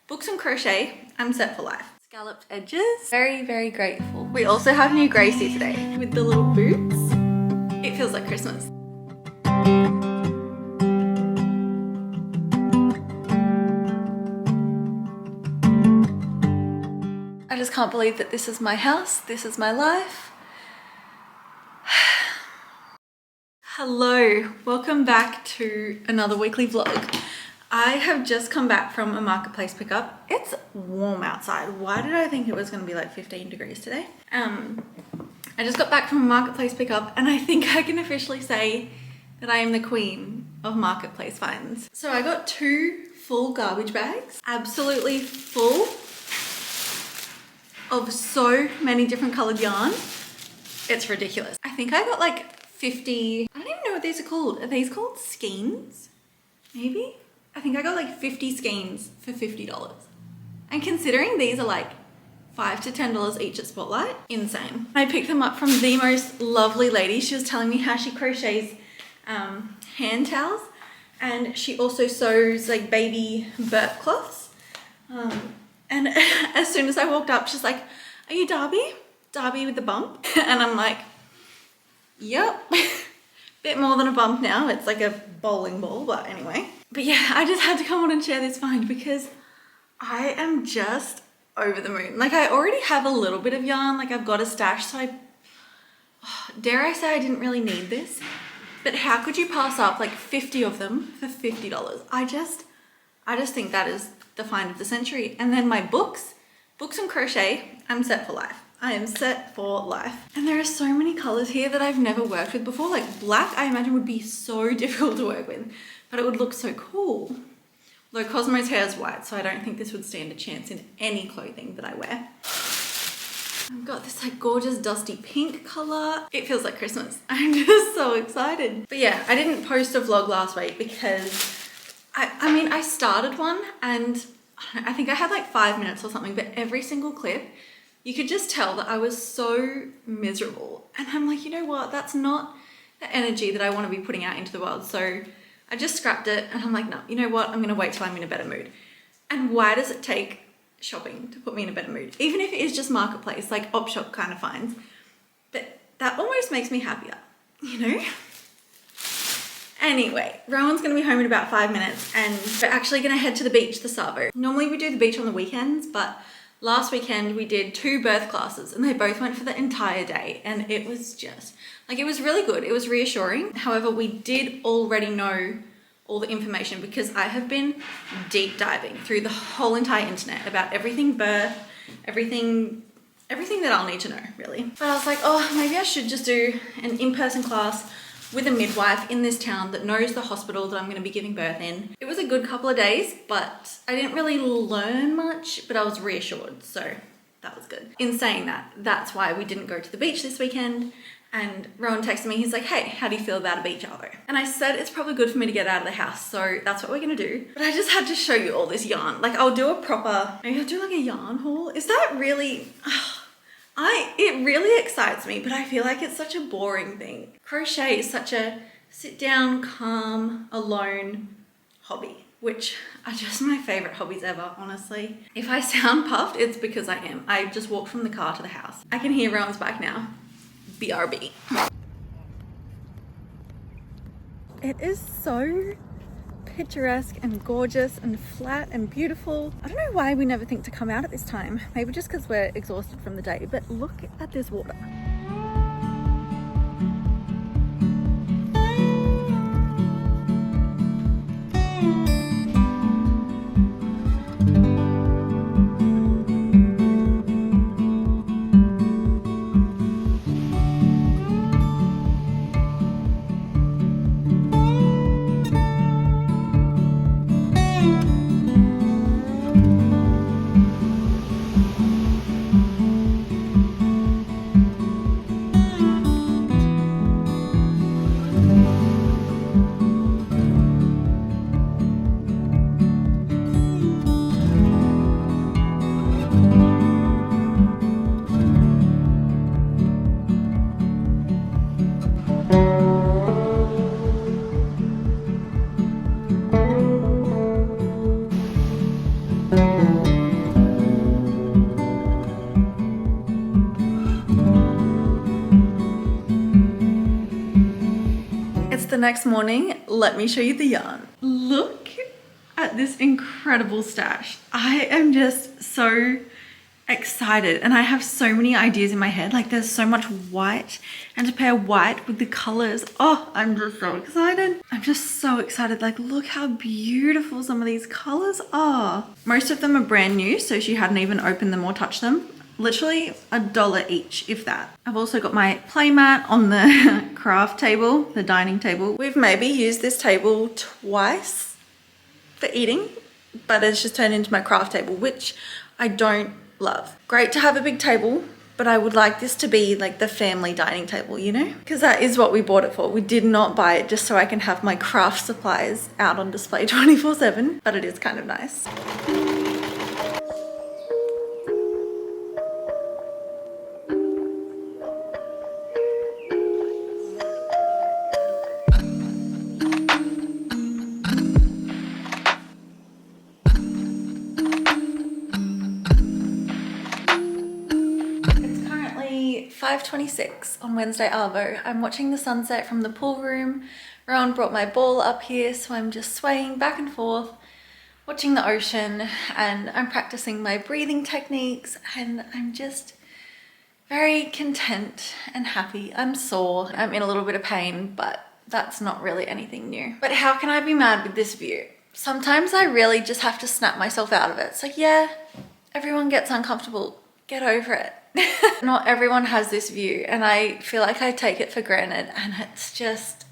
Books and crochet, I'm set for life. Scalloped edges, very, very grateful. We also have new Gracie today with the little boots. It feels like Christmas. I just can't believe that this is my house, this is my life. Hello, welcome back to another weekly vlog. I have just come back from a marketplace pickup. It's warm outside. Why did I think it was going to be like 15 degrees today? I just got back from a marketplace pickup and I think I can officially say that I am the queen of marketplace finds. So I got 2 full garbage bags, absolutely full of so many different colored yarn. It's ridiculous. I think I got like 50, I don't even know what these are called. Are these called skeins? Maybe? I think I got like 50 skeins for $50. And considering these are like $5 to $10 each at Spotlight, insane. I picked them up from the most lovely lady. She was telling me how she crochets hand towels, and she also sews like baby burp cloths. And as soon as I walked up, she's like, "Are you Darby? Darby with the bump?" And I'm like, "Yep." Bit more than a bump now. It's like a bowling ball, but anyway. But yeah, I just had to come on and share this find because I am just over the moon. Like, I already have a little bit of yarn. Like, I've got a stash, so dare I say I didn't really need this. But how could you pass up like 50 of them for $50? I just think that is the find of the century. And then my books and crochet, I'm set for life. I am set for life. And there are so many colors here that I've never worked with before. Like black, I imagine would be so difficult to work with, but it would look so cool. Though Cosmo's hair is white, so I don't think this would stand a chance in any clothing that I wear. I've got this like gorgeous dusty pink color. It feels like Christmas. I'm just so excited. But yeah, I didn't post a vlog last week because I mean, I started one and I think I had like 5 minutes or something, but every single clip, you could just tell that I was so miserable. And I'm like, you know what? That's not the energy that I want to be putting out into the world. So I just scrapped it and I'm like, no, you know what? I'm going to wait till I'm in a better mood. And why does it take shopping to put me in a better mood? Even if it is just marketplace, like op shop kind of finds. But that almost makes me happier, you know? Anyway, Rowan's going to be home in about 5 minutes and we're actually going to head to the beach, the Savo. Normally we do the beach on the weekends, but last weekend we did 2 birth classes and they both went for the entire day, and it was just like, it was really good. It was reassuring. However, we did already know all the information because I have been deep diving through the whole entire internet about everything birth, everything that I'll need to know, really. But I was like, oh, maybe I should just do an in-person class with a midwife in this town that knows the hospital that I'm going to be giving birth in. It was a good couple of days, but I didn't really learn much, but I was reassured, so that was good. In saying that, that's why we didn't go to the beach this weekend. And Rowan texted me, he's like, "Hey, how do you feel about a beach arvo?" And I said it's probably good for me to get out of the house, so that's what we're gonna do. But I just had to show you all this yarn. Like, I'll do a proper, maybe I'll do like a yarn haul. Is that really, it really excites me, but I feel like it's such a boring thing. Crochet is such a sit down, calm, alone hobby, which are just my favorite hobbies ever, honestly. If I sound puffed, it's because I am. I just walked from the car to the house. I can hear Rowan's back now. BRB. It is so picturesque and gorgeous and flat and beautiful. I don't know why we never think to come out at this time. Maybe just because we're exhausted from the day, but look at this water. next morning, let me show you the yarn. Look at this incredible stash. I am just so excited and I have so many ideas in my head. Like there's so much white and to pair white with the colors. Oh, I'm just so excited. I'm just so excited. Like look how beautiful some of these colors are. Most of them are brand new, so she hadn't even opened them or touched them. Literally $1 each, if that. I've also got my playmat on the craft table, the dining table. We've maybe used this table twice for eating, but it's just turned into my craft table, which I don't love. Great to have a big table, but I would like this to be like the family dining table, you know? Because that is what we bought it for. We did not buy it just so I can have my craft supplies out on display 24/7, but it is kind of nice. It's currently 5:26 on Wednesday Arvo. I'm watching the sunset from the pool room. Rowan brought my ball up here, so I'm just swaying back and forth, watching the ocean, and I'm practicing my breathing techniques, and I'm just very content and happy. I'm sore. I'm in a little bit of pain, but that's not really anything new. But how can I be mad with this view? Sometimes I really just have to snap myself out of it. It's like, yeah, everyone gets uncomfortable. Get over it. Not everyone has this view, and I feel like I take it for granted, and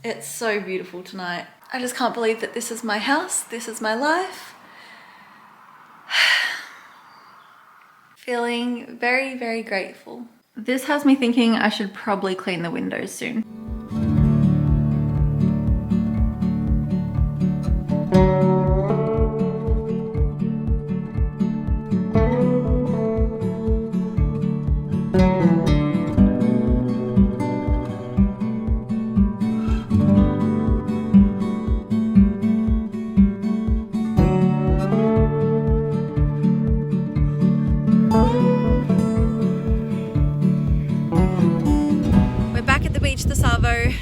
it's so beautiful tonight. I just can't believe that this is my house. This is my life. Feeling very, very grateful. This has me thinking I should probably clean the windows soon.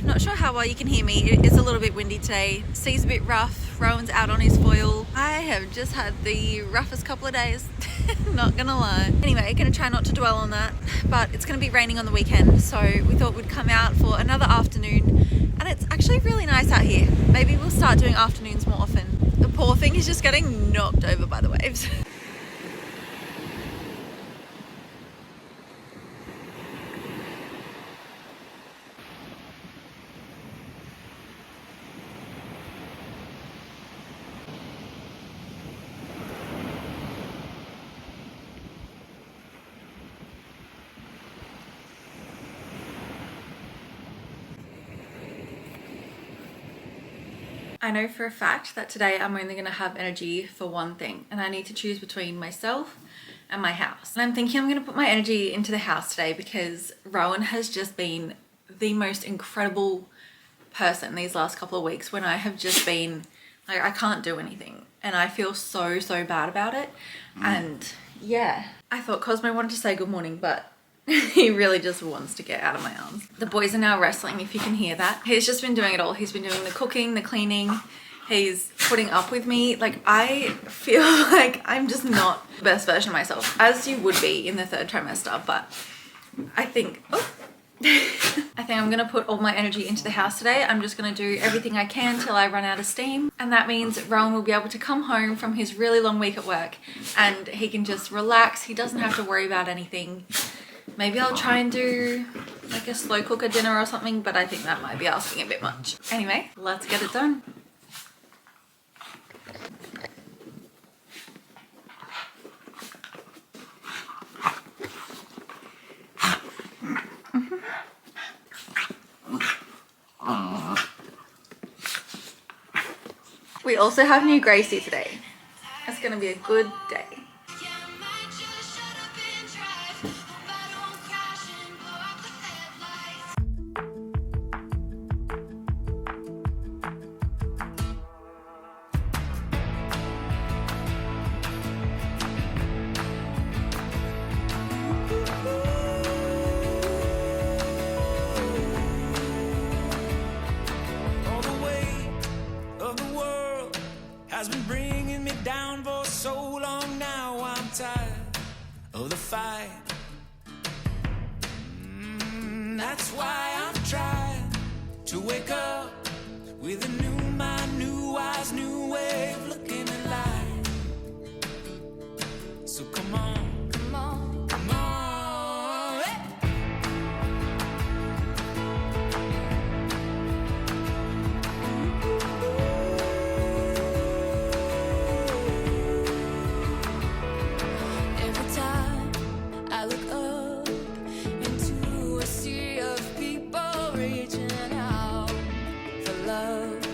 Not sure how well you can hear me. It is a little bit windy today. Sea's a bit rough. Rowan's out on his foil. I have just had the roughest couple of days. Not gonna lie. Anyway, gonna try not to dwell on that, but it's gonna be raining on the weekend, so we thought we'd come out for another afternoon, and it's actually really nice out here. Maybe we'll start doing afternoons more often. The poor thing is just getting knocked over by the waves. I know for a fact that today I'm only going to have energy for one thing, and I need to choose between myself and my house. And I'm thinking I'm going to put my energy into the house today because Rowan has just been the most incredible person these last couple of weeks, when I have just been like, I can't do anything and I feel so bad about it. And yeah, I thought Cosmo wanted to say good morning, but he really just wants to get out of my arms. The boys are now wrestling, if you can hear that. He's just been doing it all. He's been doing the cooking, the cleaning. He's putting up with me. Like, I feel like I'm just not the best version of myself, as you would be in the third trimester. But I think, I think I'm gonna put all my energy into the house today. I'm just gonna do everything I can till I run out of steam. And that means Rowan will be able to come home from his really long week at work and he can just relax. He doesn't have to worry about anything. Maybe I'll try and do like a slow cooker dinner or something, but I think that might be asking a bit much. Anyway, let's get it done. We also have new Gracie today. It's gonna be a good day. tired of the fight. That's why I'm trying to wake up with a new mind, new eyes, new way of looking at life. So come on, come on, come on. Hey! Every time I look up into a sea of people reaching out for love,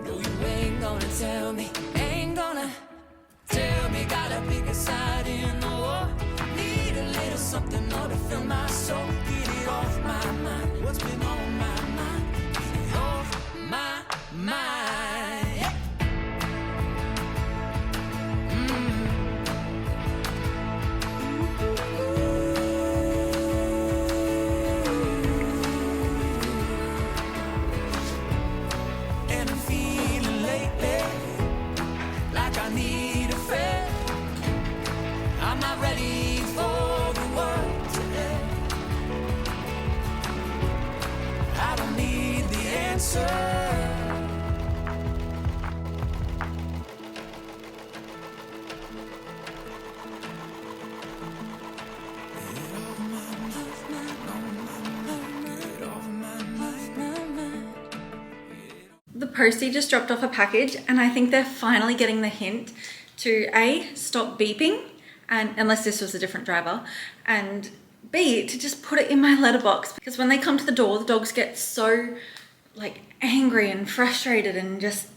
no, you ain't gonna tell me, ain't gonna tell me, gotta pick a side in the war. Need a little something more to fill my soul. Get it off my mind, what's been on my mind? Get it off my mind. Yeah. And I'm feeling lately like I need a friend. I'm not ready for the world to end. I don't need the answer. The postie just dropped off a package and I think they're finally getting the hint to A, stop beeping, and unless this was a different driver, and B, to just put it in my letterbox, because when they come to the door, the dogs get so like angry and frustrated, and just,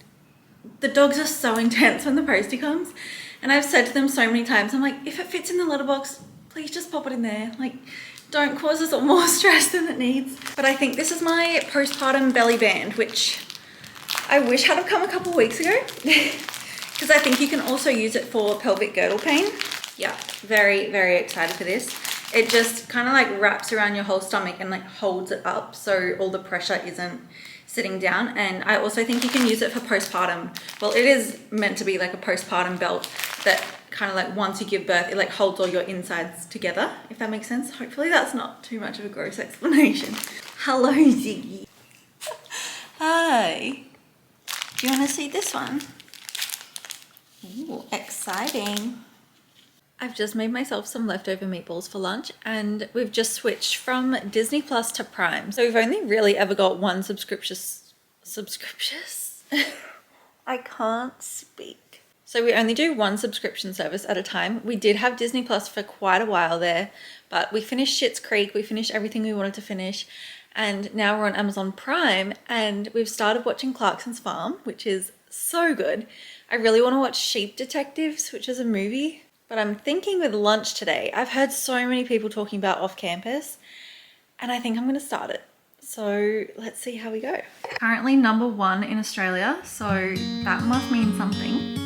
the dogs are so intense when the postie comes. And I've said to them so many times, I'm like, if it fits in the letterbox, please just pop it in there. Like, don't cause us more stress than it needs. But I think this is my postpartum belly band, which I wish had come a couple weeks ago, because I think you can also use it for pelvic girdle pain. Yeah, very, very excited for this. It just kind of like wraps around your whole stomach and like holds it up so all the pressure isn't sitting down. And I also think you can use it for postpartum. Well, it is meant to be like a postpartum belt that kind of like once you give birth, it like holds all your insides together, if that makes sense. Hopefully that's not too much of a gross explanation. Hello, Ziggy. Hi. Do you want to see this one? Ooh, exciting. I've just made myself some leftover meatballs for lunch, and we've just switched from Disney Plus to Prime. So we've only really ever got one subscription. I can't speak. So we only do one subscription service at a time. We did have Disney Plus for quite a while there, but we finished Schitt's Creek, we finished everything we wanted to finish, and now we're on Amazon Prime, and we've started watching Clarkson's Farm, which is so good. I really want to watch Sheep Detectives, which is a movie, but I'm thinking with lunch today, I've heard so many people talking about Off Campus, and I think I'm going to start it. So let's see how we go. Currently #1 in Australia, so that must mean something.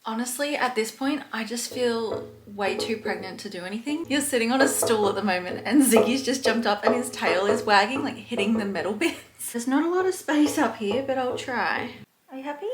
Honestly, at this point, I just feel way too pregnant to do anything. You're sitting on a stool at the moment and Ziggy's just jumped up and his tail is wagging, like hitting the metal bits. There's not a lot of space up here, but I'll try. Are you happy?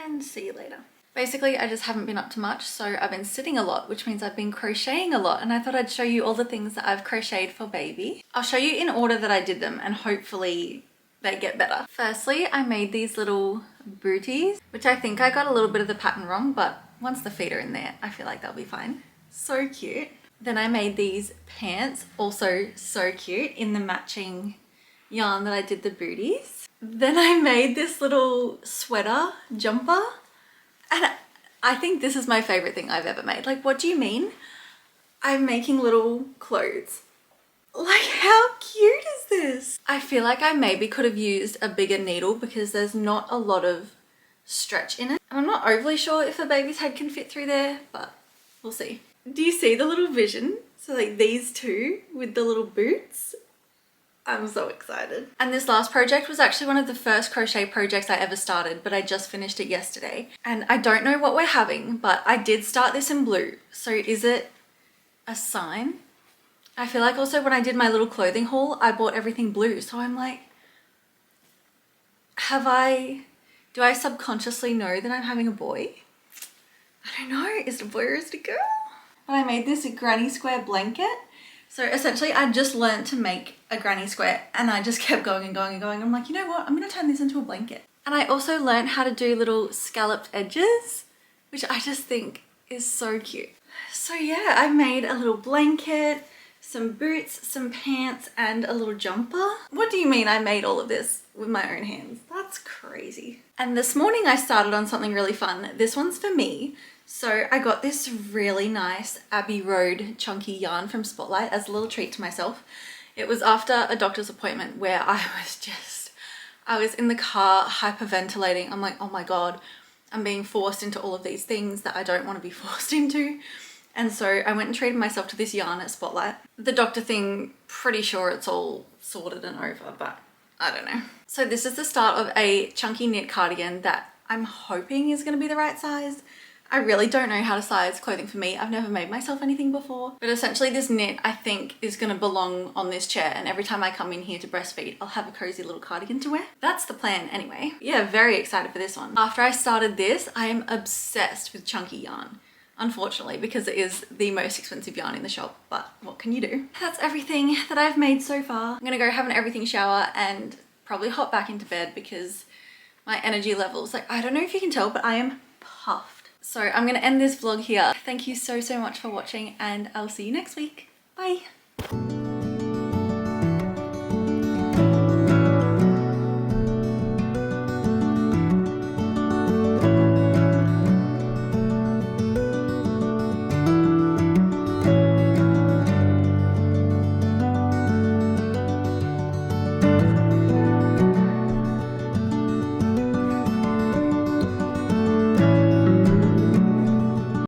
And see you later. Basically, I just haven't been up to much, so I've been sitting a lot, which means I've been crocheting a lot, and I thought I'd show you all the things that I've crocheted for baby. I'll show you in order that I did them, and hopefully they get better. Firstly, I made these little booties, which I think I got a little bit of the pattern wrong, but once the feet are in there, I feel like they'll be fine. So cute. Then I made these pants, also so cute, in the matching yarn that I did the booties. Then I made this little sweater jumper, and I think this is my favorite thing I've ever made. Like, what do you mean? I'm making little clothes. Like, how cute is this? I feel like I maybe could have used a bigger needle because there's not a lot of stretch in it. And I'm not overly sure if a baby's head can fit through there, but we'll see. Do you see the little vision? So like these two with the little boots. I'm so excited. And this last project was actually one of the first crochet projects I ever started, but I just finished it yesterday. And I don't know what we're having, but I did start this in blue. So is it a sign? I feel like also when I did my little clothing haul, I bought everything blue. So I'm like, do I subconsciously know that I'm having a boy? I don't know, is it a boy or is it a girl? But I made this granny square blanket. So essentially I just learned to make a granny square and I just kept going and going and going. I'm like, you know what? I'm gonna turn this into a blanket. And I also learned how to do little scalloped edges, which I just think is so cute. So yeah, I made a little blanket, some boots, some pants, and a little jumper. What do you mean I made all of this with my own hands? That's crazy. And this morning I started on something really fun. This one's for me. So I got this really nice Abbey Road chunky yarn from Spotlight as a little treat to myself. It was after a doctor's appointment where I was in the car hyperventilating. I'm like, oh my God, I'm being forced into all of these things that I don't want to be forced into. And so I went and treated myself to this yarn at Spotlight. The doctor thing, pretty sure it's all sorted and over, but I don't know. So this is the start of a chunky knit cardigan that I'm hoping is going to be the right size. I really don't know how to size clothing for me. I've never made myself anything before. But essentially this knit I think is going to belong on this chair, and every time I come in here to breastfeed, I'll have a cozy little cardigan to wear. That's the plan anyway. Yeah, very excited for this one. After I started this, I am obsessed with chunky yarn. Unfortunately, because it is the most expensive yarn in the shop, but what can you do? That's everything that I've made so far. I'm gonna go have an everything shower and probably hop back into bed because my energy levels, like, I don't know if you can tell, but I am puffed. So I'm gonna end this vlog here. Thank you so much for watching, and I'll see you next week. Bye.